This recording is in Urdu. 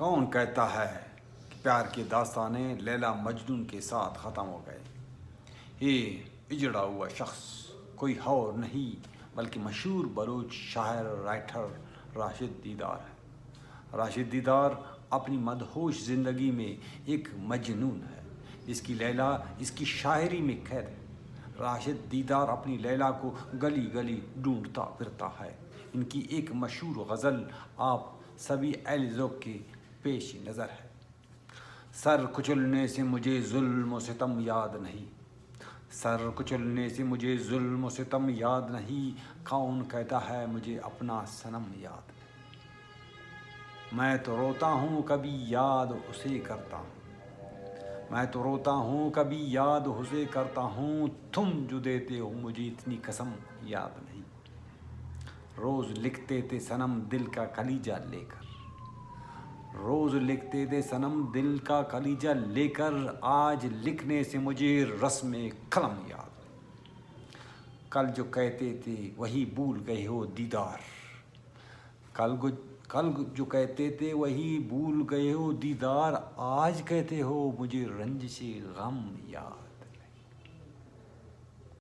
کون کہتا ہے کہ پیار کی داستانیں لیلا مجنون کے ساتھ ختم ہو گئے؟ یہ اجڑا ہوا شخص کوئی اور نہیں بلکہ مشہور بلوچ شاعر اور رائٹر راشد دیدار ہے۔ راشد دیدار اپنی مدہوش زندگی میں ایک مجنون ہے جس کی لیلا اس کی شاعری میں قید ہے۔ راشد دیدار اپنی لیلا کو گلی گلی ڈھونڈتا پھرتا ہے۔ ان کی ایک مشہور غزل آپ سبھی اہل ذوق کے پیش نظر ہے۔ سر کچلنے سے مجھے ظلم و ستم یاد نہیں، سر کچلنے سے مجھے ظلم و ستم یاد نہیں، کون کہتا ہے مجھے اپنا صنم یاد نہیں۔ میں تو روتا ہوں کبھی یاد اسے کرتا ہوں، میں تو روتا ہوں کبھی یاد اسے کرتا ہوں، تم جو دیتے ہو مجھے اتنی قسم یاد نہیں۔ روز لکھتے تھے صنم دل کا کلیجہ لے کر، روز لکھتے تھے صنم دل کا کلیجہ لے کر، آج لکھنے سے مجھے رسم قلم یاد نہیں۔ کل جو کہتے تھے وہی بھول گئے ہو دیدار، کل جو کہتے تھے وہی بھول گئے ہو دیدار، آج کہتے ہو مجھے رنج سے غم یاد